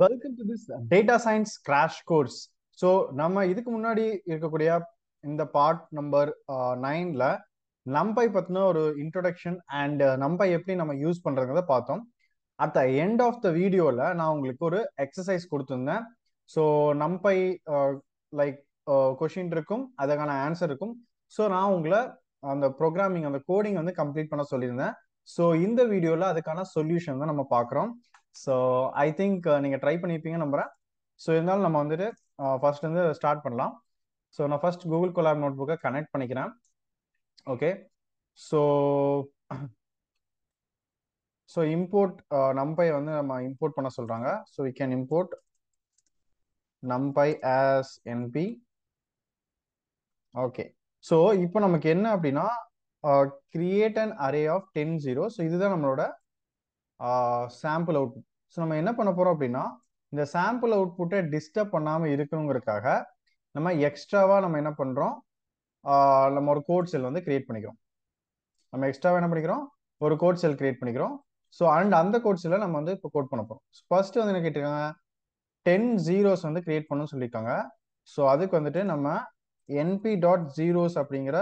Welcome to this data science crash course. So நம்ம இதுக்கு முன்னாடி இருக்கக்கூடிய இந்த பார்ட் நம்பர் 9ல நம்பை பற்றின ஒரு இன்ட்ரொடக்ஷன் அண்ட் நம்பை எப்படி நம்ம யூஸ் பண்ணுறத பார்த்தோம். At the end of the வீடியோவில் நான் உங்களுக்கு ஒரு எக்ஸசைஸ் கொடுத்துருந்தேன். ஸோ நம்பை லைக் கொஷின் இருக்கும், அதுக்கான ஆன்சர் இருக்கும். ஸோ நான் உங்களை அந்த ப்ரோக்ராமிங் அந்த கோடிங் வந்து கம்ப்ளீட் பண்ண சொல்லியிருந்தேன். ஸோ இந்த வீடியோவில் அதுக்கான சொல்யூஷன் தான் நம்ம பார்க்குறோம். ஸோ ஐ திங்க் நீங்கள் ட்ரை பண்ணியிருப்பீங்க நம்புறேன். ஸோ இருந்தாலும் நம்ம வந்துட்டு ஃபர்ஸ்ட் வந்து ஸ்டார்ட் பண்ணலாம். ஸோ நான் ஃபர்ஸ்ட் கூகுள் கொலாப் நோட் புக்கை கனெக்ட் பண்ணிக்கிறேன். ஓகே, ஸோ இம்போர்ட் நம்பை வந்து நம்ம இம்போர்ட் பண்ண சொல்றாங்க. So we can import numpy as np. Okay, so இப்போ நமக்கு என்ன அப்படின்னா create an array of 10 0. So இதுதான் நம்மளோட சாம்பிள் அவுட்புட். ஸோ நம்ம என்ன பண்ண போறோம் அப்படின்னா இந்த சாம்பிள் அவுட்புட்டை டிஸ்டர்ப் பண்ணாமல் இருக்கணுங்கிறதுக்காக நம்ம எக்ஸ்ட்ராவா நம்ம என்ன பண்றோம், நம்ம ஒரு கோட் செல் வந்து கிரியேட் பண்ணிக்கிறோம். நம்ம எக்ஸ்ட்ராவா என்ன பண்ணிக்கிறோம், ஒரு கோட் செல் கிரியேட் பண்ணிக்கிறோம். ஸோ அண்ட் அந்த கோட் செல்லை நம்ம வந்து இப்போ கோட் பண்ண போறோம். ஃபர்ஸ்ட் வந்து என்ன கேட்டிருக்காங்க, 10 zeros வந்து கிரியேட் பண்ணணும்னு சொல்லியிருக்காங்க. ஸோ அதுக்கு வந்துட்டு நம்ம np.zeros அப்படிங்கிற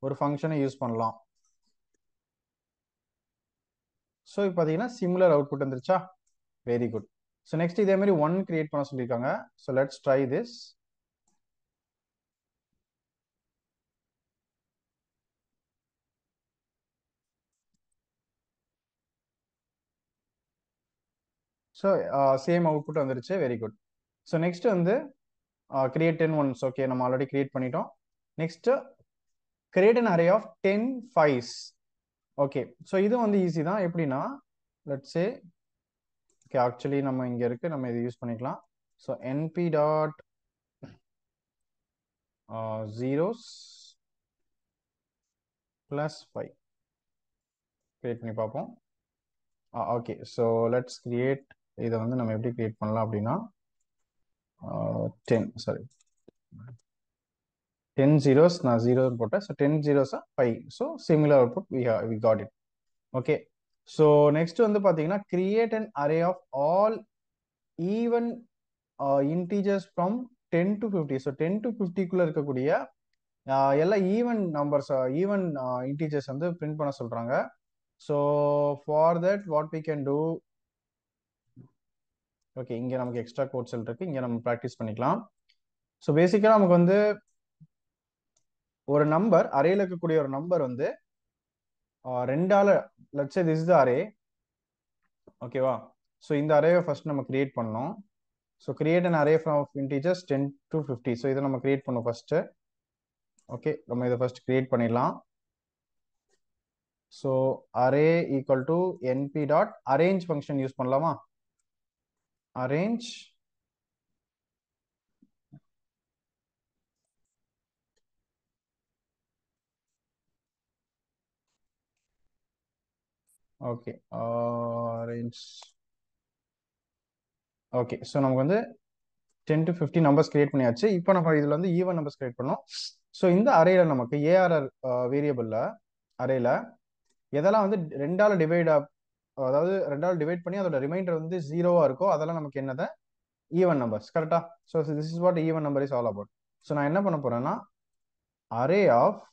ஒரு ஃபங்க்ஷனை யூஸ் பண்ணலாம். ஸோ இப்போ பார்த்தீங்கன்னா சிமிலர் அவுட்புட் வந்துருச்சா, வெரி குட். ஸோ நெக்ஸ்ட் இதே மாதிரி 1 கிரியேட் பண்ண சொல்லியிருக்காங்க. So let's try this. So same output வந்துருச்சு, வெரி குட். ஸோ நெக்ஸ்ட் வந்து கிரியேட் 10 ஒன்ஸ். ஓகே, நம்ம ஆல்ரெடி கிரியேட் பண்ணிட்டோம். Next create an array of 10 5s. Okay, so இது வந்து ஈஸி தான். எப்படின்னா லெட்ஸ் சே, ஓகே ஆக்சுவலி நம்ம இங்கே இருக்கு, நம்ம இதை யூஸ் பண்ணிக்கலாம். So np dot zeros plus 5 create பண்ணி பார்ப்போம். Okay, so let's create. இதை வந்து நம்ம எப்படி கிரியேட் பண்ணலாம் அப்படின்னா 10 சாரி 10 zeros, நான் 0 போட்டேன். So 10 zeros 5. So similar output we got it. Okay, so next வந்து பார்த்தீங்கன்னா create an array of all even integers from 10 to 50. So 10 to 50க்குள்ள இருக்கக்கூடிய எல்லா ஈவன் நம்பர்ஸ், ஈவன் இன்டீஜர்ஸ் வந்து பிரிண்ட் பண்ண சொல்றாங்க. So for that what we can do, okay இங்கே நமக்கு எக்ஸ்ட்ரா கோட் செல் இருக்கு, இங்கே நம்ம ப்ராக்டிஸ் பண்ணிக்கலாம். ஸோ பேசிக்காக நமக்கு வந்து ஒரு நம்பர், அரேல இருக்கக்கூடிய ஒரு நம்பர் வந்து ரெண்டால, let's say this is the array. ஓகேவா, ஸோ இந்த அரேவை ஃபர்ஸ்ட் நம்ம கிரியேட் பண்ணோம். So create an array from integers 10 to 50. So இதை நம்ம கிரியேட் பண்ணோம் ஃபர்ஸ்ட். ஓகே, நம்ம இதை ஃபர்ஸ்ட் கிரியேட் பண்ணிடலாம். So array equal to np dot arange function use பண்ணலாமா, arange. Okay, arange. Okay, so நமக்கு வந்து 10 to 50 நம்பர்ஸ் கிரியேட் பண்ணியாச்சு. இப்போ நம்ம இதில் வந்து ஈவன் நம்பர்ஸ் கிரியேட் பண்ணோம். ஸோ இந்த அரேல நமக்கு ஏஆர்ஆர் வேரியபிளில் அரேல எதெல்லாம் வந்து ரெண்டால டிவைட், அதாவது ரெண்டால டிவைட் பண்ணி அதோட ரிமைண்டர் வந்து 0வா இருக்கோ அதெல்லாம் நமக்கு என்னது, ஈவன் நம்பர்ஸ். கரெக்டா? So this is what even number is all about. So நான் என்ன பண்ண போறேன்னா அரே ஆஃப்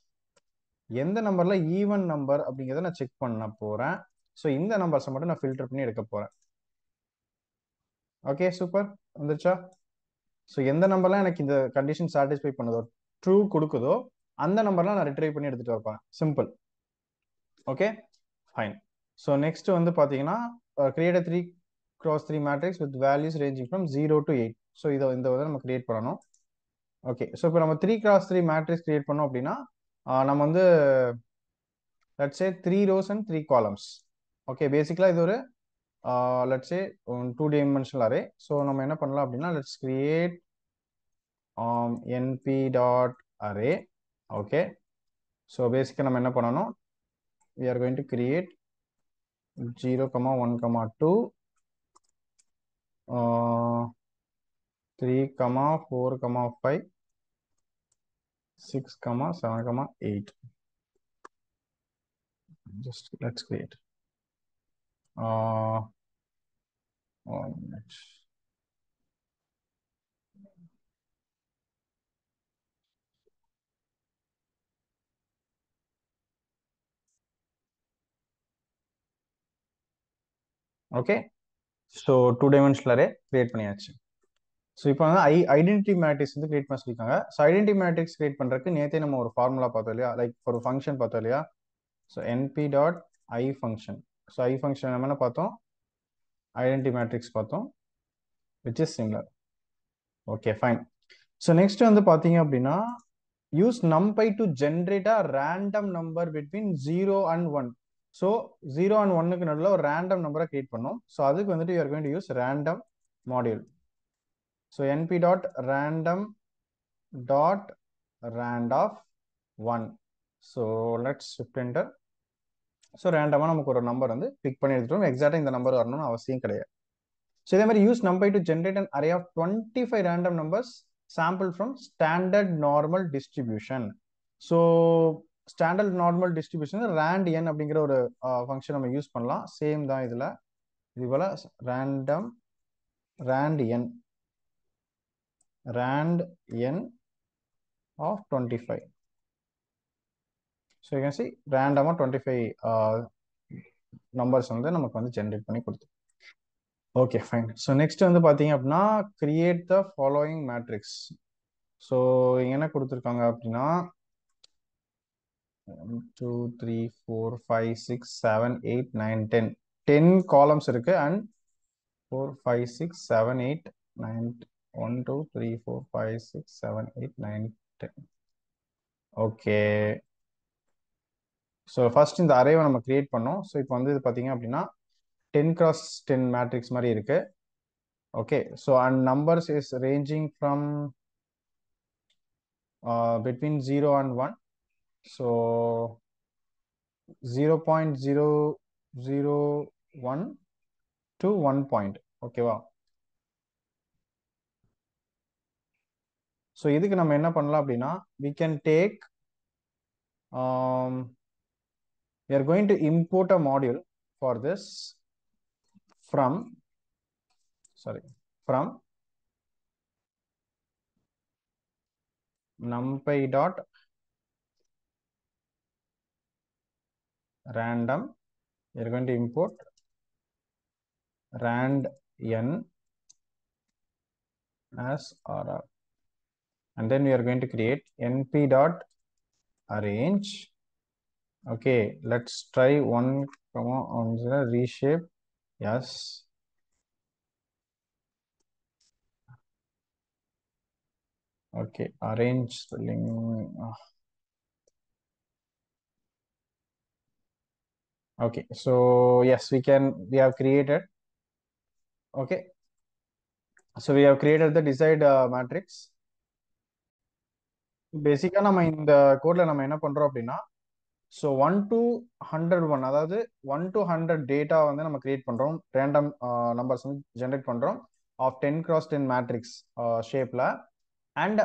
எந்த நம்பர்ல ஈவன் நம்பர் அப்படிங்கிறத நான் செக் பண்ண போறேன். ஸோ இந்த நம்பர்ஸை மட்டும் நான் ஃபில்டர் பண்ணி எடுக்க போறேன். ஓகே சூப்பர், வந்துருச்சா? ஸோ எந்த நம்பர்லாம் எனக்கு இந்த கண்டிஷன் சாட்டிஸ்ஃபை பண்ணுதோ, ட்ரூ கொடுக்குதோ, அந்த நம்பர்லாம் நான் ரிட்ரைவ் பண்ணி எடுத்துட்டு வரப்பேன். Simple. Okay fine. So next வந்து பார்த்தீங்கன்னா create 3x3 matrix with values ranging from 0 to 8. So இந்த வந்து நம்ம கிரியேட் பண்ணணும். ஓகே, ஸோ இப்போ நம்ம 3x3 மேட்ரிக்ஸ் கிரியேட் பண்ணோம் அப்படின்னா நம்ம வந்து let's say 3 rows and 3 columns. Okay, பேசிக்கலாக இது ஒரு let's say 2 dimensional array. So நம்ம என்ன பண்ணலாம் அப்படின்னா let's create np dot array. Okay, so பேசிக்காக நம்ம என்ன பண்ணணும், we are going to create 0, 1, 2, 3, 4, 5, 6, 7, 8. Just let's create 1 minute. Okay, so 2 dimensional array create பண்ணியாச்சு. ஸோ இப்போ வந்து ஐடென்டிட்டி மேட்ரிக்ஸ் வந்து கிரியேட் பண்ண சொல்லியிருக்காங்க. ஸோ ஐடென்டிட்டி மேட்ரிக்ஸ் கிரியேட் பண்ணுறதுக்கு நேற்றே நம்ம ஒரு ஃபார்முலா பார்த்தோம் இல்லையா, லைக் ஒரு ஃபங்க்ஷன் பார்த்தோம் இல்லையா. So NP dot I function. So I function நம்ம என்ன பார்த்தோம், ஐடென்டிட்டி மேட்ரிக்ஸ் பார்த்தோம், which is similar. Okay fine. So next வந்து பார்த்தீங்க அப்படின்னா, use numpy to generate a random number between 0 and 1. So 0 and 1க்கு நடுவில் ஒரு ரேண்டம் நம்பரை கிரியேட் பண்ணோம். ஸோ அதுக்கு வந்துட்டு you are going to use random module. So NP dot random dot rand of 1. So let's shift enter. So ரேண்டமாக நமக்கு ஒரு நம்பர் வந்து பிக் பண்ணி எடுத்துட்டோம். எக்ஸாக்டாக இந்த நம்பர் வரணும்னு அவசியம் கிடையாது. ஸோ இதே மாதிரி use numpy to generate an array of 25 random numbers sample from standard normal distribution. So standard normal distribution rand n அப்படிங்கிற ஒரு ஃபங்க்ஷன் நம்ம யூஸ் பண்ணலாம். சேம் தான் இதில். இது போல் random rand n of 25. So you can see ரேண்டமாக 25 numbers வந்து நமக்கு வந்து ஜென்ரேட் பண்ணி கொடுத்து. Okay fine. ஸோ நெக்ஸ்ட் வந்து பார்த்தீங்க அப்படின்னா, create the following matrix. So என்ன கொடுத்துருக்காங்க அப்படின்னா 1 2 3 4 5 6 7 8 9 10 10 காலம்ஸ் இருக்கு. அண்ட் 4 5 6 7 8 9 1 2 3 4 5 6 7 8 9 10. ஓகே, ஸோ ஃபர்ஸ்ட் இந்த அரேவை நம்ம கிரியேட் பண்ணோம். ஸோ இப்போ வந்து இது பார்த்தீங்க அப்படின்னா 10x10 மேட்ரிக்ஸ் மாதிரி இருக்கு. Okay, so and numbers is ranging from between 0 and 1. So 0.001 to 1 point. ஓகேவா. ஸோ இதுக்கு நம்ம என்ன பண்ணலாம் அப்படின்னா, we can take we are going to import a module for this from numpy dot random. We are going to import rand n as rr, and then we are going to create np dot arrange. Okay, let's try 1 comma on reshape. Yes. Okay, arrange spelling. Okay, so yes, we have created. Okay, so we have created the desired matrix. பேசிக்கா நம்ம இந்த கோட்ல நம்ம என்ன பண்றோம் அப்படின்னா, so 1 to 101, அதாவது 1 to 100 data வந்து நம்ம கிரியேட் பண்றோம். ரேண்டம் நம்பர்ஸ் வந்து ஜென்ரேட் பண்றோம் ஆஃப் 10x10 மேட்ரிக்ஸ் ஷேப்ல. And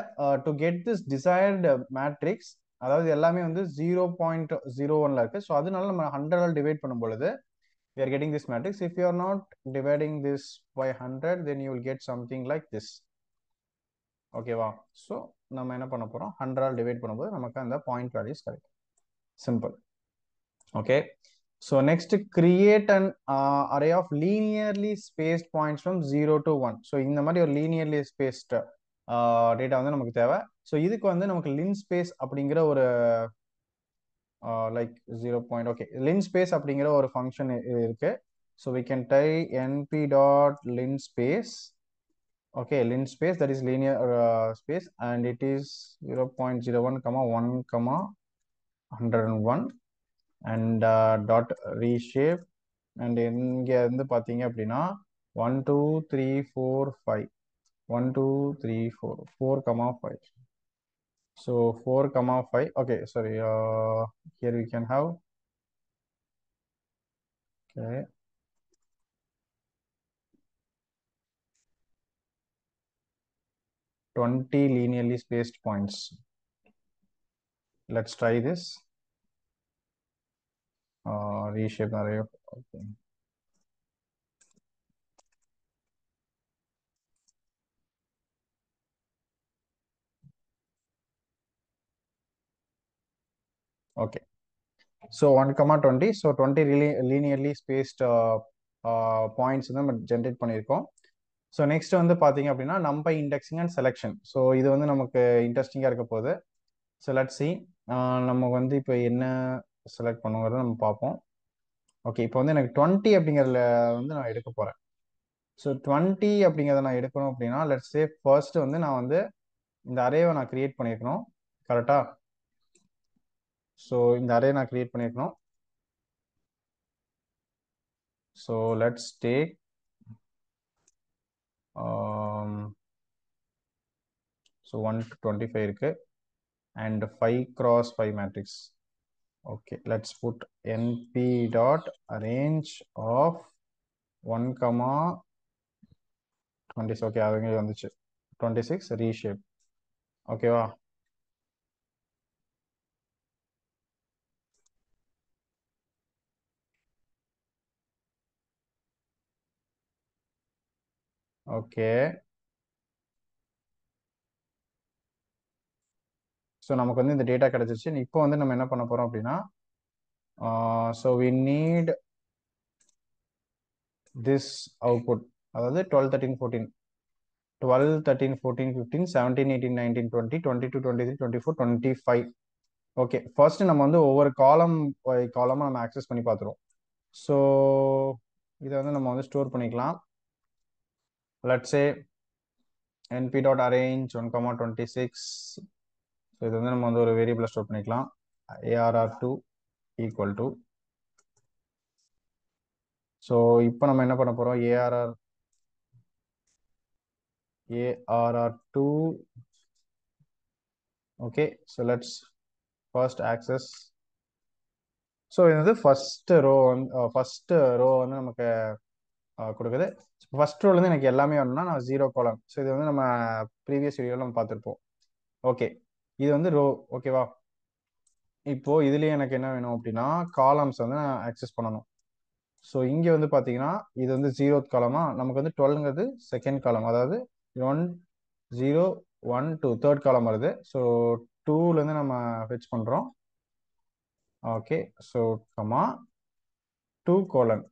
to get this desired matrix, அதாவது எல்லாமே வந்து 0.01ல இருக்கு. ஸோ அதனால நம்ம 100 டிவைட் பண்ணும் பொழுது we are getting this matrix. If you are not dividing this by 100, then you will get something like this. ஓகேவா. ஸோ நம்ம என்ன பண்ண போறோம், 100 டிவைட் பண்ணும்போது நமக்கு அந்த பாயிண்ட் வேல்யூஸ் கிடைக்கும். Simple. Okay, so next create an array of linearly spaced points from 0 to 1. So இந்த மாதிரி ஒரு லீனியர்லி ஸ்பேஸ்ட் டேட்டா வந்து நமக்கு தேவை. ஸோ இதுக்கு வந்து நமக்கு லின் ஸ்பேஸ் அப்படிங்கிற ஒரு லைக் 0 பாயிண்ட். ஓகே, லின் ஸ்பேஸ் அப்படிங்கிற ஒரு ஃபங்க்ஷன் இருக்கு. So we can type np dot linspace. Okay, linspace, that is linear space, and it is 0.01 comma 1 comma 101 and dot reshape. and இங்க இருந்து பாத்தீங்க அப்படின்னா 1 2 3 4 5 1 2 3 4 4 comma 5. So 4 comma 5. Okay, sorry, here we can have, okay, 20 linearly spaced points. Let's try this. Reshape array of, okay. Okay, so 1 comma 20. So 20 really linearly spaced points வந்து நம்ம generate பண்ணியிருக்கோம். So next வந்து பார்த்தீங்க அப்படின்னா நம்பை indexing and selection. So இது வந்து நமக்கு இன்ட்ரெஸ்டிங்காக இருக்க போகுது. ஸோ லெட்ஸ் சி நம்ம வந்து இப்போ என்ன செலக்ட் பண்ணுங்கிறத நம்ம பார்ப்போம். ஓகே, இப்போ வந்து எனக்கு 20 அப்படிங்கிறதுல வந்து நான் எடுக்க போகிறேன். ஸோ 20 அப்படிங்கிறத நான் எடுக்கணும் அப்படின்னா லெட்ஸ் சே ஃபர்ஸ்ட் வந்து நான் வந்து இந்த அரேவை நான் கிரியேட் பண்ணியிருக்கணும். கரெக்டா? ஸோ இந்த அரே நான் கிரியேட் பண்ணியிருக்கணும். So let's take so 1 to 25 இருக்கு and 5 cross 5 matrix. Okay, let's put np dot range of 1 comma 26. Okay, அதுங்க வந்துச்சு 26 reshape. ஓகேவா? ஓகே, ஸோ நமக்கு வந்து இந்த டேட்டா கிடைச்சிருச்சு. இப்போ வந்து நம்ம என்ன பண்ண போறோம் அப்படின்னா so we need this output, அதாவது 12 13 14 12 13 14 15 17 18 19 20 22 23 24 25. ஓகே, ஃபர்ஸ்ட் நம்ம வந்து ஒவ்வொரு காலம் காலமாக நம்ம ஆக்சஸ் பண்ணி பார்த்துருவோம். ஸோ இதை வந்து நம்ம வந்து ஸ்டோர் பண்ணிக்கலாம். Let's say np dot arrange 1 comma 26. So இது வந்து நம்ம வந்து ஒரு வேரியபிளை ஸ்டோர் பண்ணிக்கலாம். arr2 equal to. ஸோ இப்போ நம்ம என்ன பண்ண போகிறோம், arr2. Okay, so let's first access. So இது வந்து ஃபர்ஸ்ட் ரோ வந்து நமக்கு கொடுக்குது. ஃபர்ஸ்ட் ரோல இருந்து எனக்கு எல்லாமே வேணும்னா நான் 0 காலம். ஸோ இது வந்து நம்ம ப்ரீவியஸ் வீடியோவில் நம்ம பார்த்துருப்போம். ஓகே, இது வந்து ரோ. ஓகேவா? இப்போ இதுலயே எனக்கு என்ன வேணும் அப்படின்னா காலம்ஸ் வந்து நான் ஆக்சஸ் பண்ணணும். ஸோ இங்கே வந்து பார்த்தீங்கன்னா இது வந்து 0th காலமா, நமக்கு வந்து 12ங்கிறது செகண்ட் காலம், அதாவது 1 0 1 2 தேர்ட் காலம் வருது. ஸோ 2லேருந்து நம்ம ஃபெச் பண்ணுறோம். ஓகே, ஸோ கமா 2 கோலன்,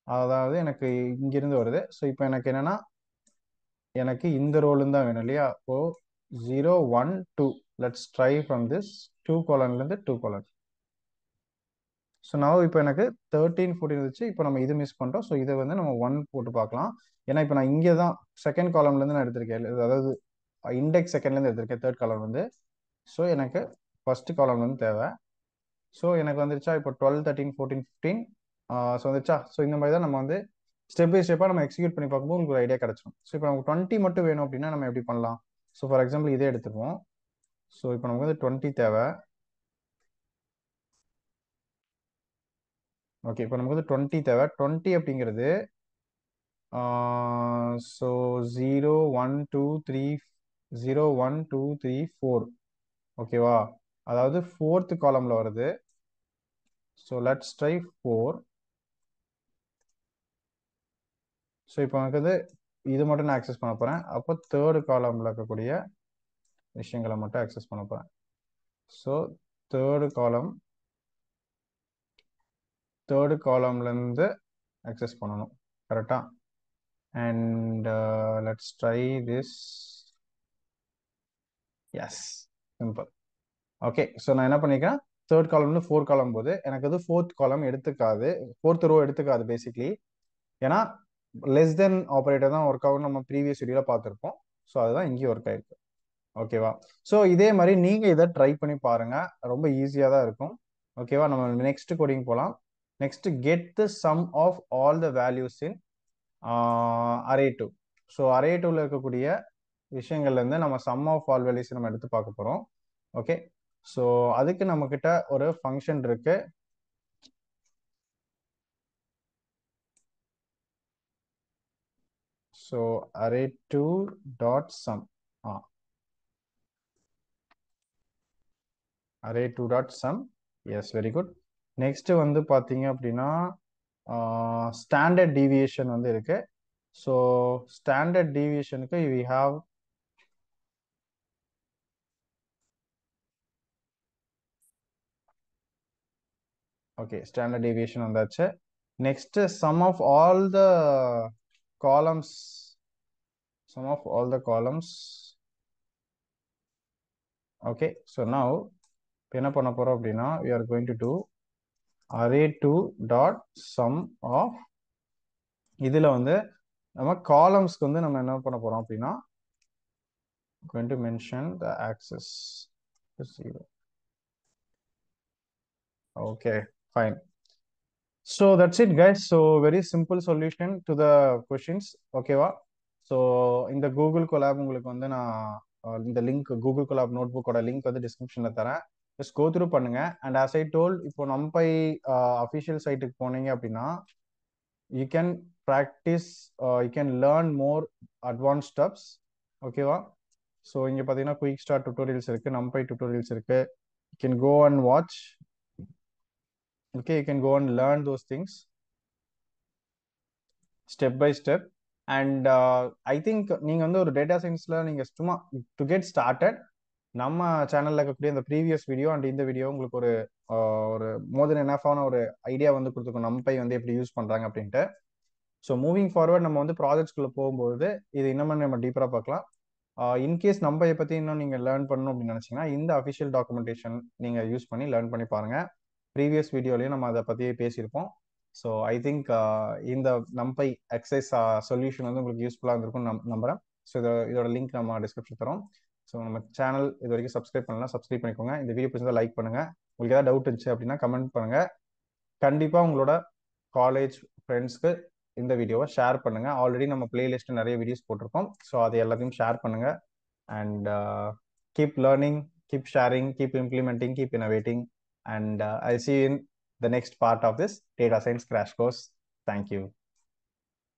அதாவது எனக்கு இங்கிருந்து வருது. ஸோ இப்போ எனக்கு என்னன்னா எனக்கு இந்த ரோலும் தான் வேணும் இல்லையா? இப்போ 0 1 2 let's try from this 2 கோலன்லேருந்து 2 colon. So நான் இப்போ எனக்கு 13 14 இருந்துச்சு. இப்போ நம்ம இது மிஸ் பண்ணுறோம். ஸோ இதை வந்து நம்ம 1 போட்டு பார்க்கலாம். ஏன்னா இப்போ நான் இங்கே தான் செகண்ட் காலம்லேருந்து நான் எடுத்திருக்கேன், அதாவது இண்டெக்ஸ் செகண்ட்லேருந்து எடுத்திருக்கேன், தேர்ட் காலம் வந்து. ஸோ எனக்கு ஃபர்ஸ்ட் காலம் வந்து தேவை. ஸோ எனக்கு வந்துருச்சா இப்போ 12 13 14 15. ஸோ வந்துருச்சா? ஸோ இந்த மாதிரி தான் நம்ம வந்து ஸ்டெப் பை ஸ்டெப்பாக நம்ம எக்ஸிக்யூட் பண்ணி பார்க்கும்போது உங்களுக்கு ஒரு ஐடியா கிடைச்சிடும். ஸோ இப்போ நமக்கு 20 மட்டும் வேணும் அப்படின்னா நம்ம எப்படி பண்ணலாம்? ஸோ ஃபார் எக்ஸாம்பிள் இதே எடுத்துக்குவோம். ஸோ இப்போ நமக்கு வந்து 20 தேவை. ஓகே, இப்போ நமக்கு வந்து 20 தேவை. 20 அப்படிங்கிறது ஸோ 0 1 2 3 0 1 2 3 4. ஓகேவா? அதாவது ஃபோர்த் காலம்ல வருது. So let's try 4. ஸோ இப்போ எனக்கு வந்து இது மட்டும் நான் ஆக்சஸ் பண்ண போகிறேன். அப்போ தேர்டு காலம்ல இருக்கக்கூடிய விஷயங்களை மட்டும் ஆக்சஸ் பண்ண போகிறேன். ஸோ தேர்டு காலம்லேருந்து ஆக்சஸ் பண்ணணும். கரெக்டா? And let's try this. Yes, simple. Okay, so நான் என்ன பண்ணிக்கிறேன், தேர்ட் காலம்னு 4 காலம் போது எனக்கு வந்து ஃபோர்த் காலம் எடுத்துக்காது, ஃபோர்த் ரோ எடுத்துக்காது பேசிக்லி. ஏன்னா லெஸ் தென் ஆப்ரேட்டர் தான் ஒர்க் ஆகும், நம்ம ப்ரீவியஸ் வீடியோவில் பார்த்துருப்போம். ஸோ அதுதான் இங்கேயும் ஒர்க் ஆயிருக்கு. ஓகேவா? ஸோ இதே மாதிரி நீங்கள் இதை ட்ரை பண்ணி பாருங்க, ரொம்ப ஈஸியாக தான் இருக்கும். ஓகேவா? நம்ம நெக்ஸ்ட் கோடிங் போகலாம். Next get the sum of all the values in array two. So array டூவில் இருக்கக்கூடிய விஷயங்கள்லேருந்து நம்ம சம் ஆஃப் ஆல் வேல்யூஸ் நம்ம எடுத்து பார்க்க போகிறோம். ஓகே, ஸோ அதுக்கு நம்ம கிட்ட ஒரு ஃபங்க்ஷன் இருக்கு. So array2 dot sum, array2 dot sum. Yes, very good. Next வந்து பார்த்தீங்க அப்படின்னா ஸ்டாண்டர்ட் டீவியேஷன் வந்து இருக்கு. ஸோ ஸ்டாண்டர்ட் டீவியேஷனுக்கு we have okay, standard deviation வந்தாச்சு. Next, sum of all the columns. Sum of all the columns. Okay, so now we are going to do array2 dot sum of இதுல வந்து நம்ம காலம்ஸ்க்கு வந்து நம்ம என்ன பண்ண போறோம் அப்படின்னா going to mention the axis to 0. Okay, fine. So that's it, guys. So very simple solution to the questions. Okay வா? So இந்த கூகுள் கொலாப் உங்களுக்கு வந்து நான் இந்த லிங்க் கூகுள் கொலாப் நோட்புக்கோட லிங்க் வந்து டிஸ்கிரிப்ஷன்ல தரேன். ஜஸ்ட் கோ த்ரூ பண்ணுங்க. அண்ட் as I told, இப்போ நம்பை அஃபிஷியல் சைட்டுக்கு போனீங்க அப்படின்னா you can practice, you can learn more advanced steps. ஓகேவா? ஸோ இங்கே பார்த்தீங்கன்னா குயிக் ஸ்டார்ட் டுட்டோரியல்ஸ் இருக்கு, நம்பை டுட்டோரியல்ஸ் இருக்கு. You can go and watch. Okay, you can go and learn those things step by step. And I think நீங்க வந்து ஒரு data சயின்ஸ்ல நீங்க சும்மா டு கெட் ஸ்டார்டட் நம்ம சேனல்ல இருக்கக்கூடிய இந்த ப்ரீவியஸ் வீடியோ அண்ட் இந்த வீடியோ உங்களுக்கு ஒரு ஒரு மோர் தென் எனஃபான ஒரு ஐடியா வந்து கொடுத்துருக்கோம் நம்பை வந்து எப்படி யூஸ் பண்றாங்க அப்படின்ட்டு. ஸோ மூவிங் ஃபார்வர்ட் நம்ம வந்து ப்ராஜெக்ட்ஸ்குள்ள போகும்போது இது இன்னும் நம்ம டீப்பரா பார்க்கலாம். இன்கேஸ் நம்பை பத்தி இன்னும் நீங்க லேர்ன் பண்ணணும் அப்படின்னு நினைச்சீங்கன்னா இந்த அஃபிஷியல் டாக்குமெண்டேஷன் நீங்க யூஸ் பண்ணி லேர்ன் பண்ணி பாருங்க. ப்ரீவியஸ் வீடியோலயும் நம்ம அதை பத்தி பேசியிருப்போம். ஸோ ஐ திங்க் இந்த நம்பை எக்ஸசைஸ் சொல்யூஷன் வந்து உங்களுக்கு யூஸ்ஃபுல்லாக இருந்திருக்கும் நம்புறேன். ஸோ இதோட லிங்க் நம்ம டிஸ்கிரிப்ஷன் தரோம். ஸோ நம்ம சேனல் இது வரைக்கும் சப்ஸ்கிரைப் பண்ணலாம், சப்ஸ்கிரைப் பண்ணிக்கோங்க. இந்த வீடியோ பிடிச்சா லைக் பண்ணுங்க. உங்களுக்கு ஏதாவது டவுட் இருந்துச்சு அப்படின்னா கமெண்ட் பண்ணுங்க. கண்டிப்பா உங்களோட காலேஜ் ஃப்ரெண்ட்ஸ்க்கு இந்த வீடியோவை ஷேர் பண்ணுங்க. ஆல்ரெடி நம்ம பிளேலிஸ்ட் நிறைய வீடியோஸ் போட்டிருக்கோம். ஸோ அது எல்லாத்தையும் ஷேர் பண்ணுங்க. And keep learning, keep sharing, keep implementing, keep innovating. And I'll see you in the next part of this data science crash course. Thank you.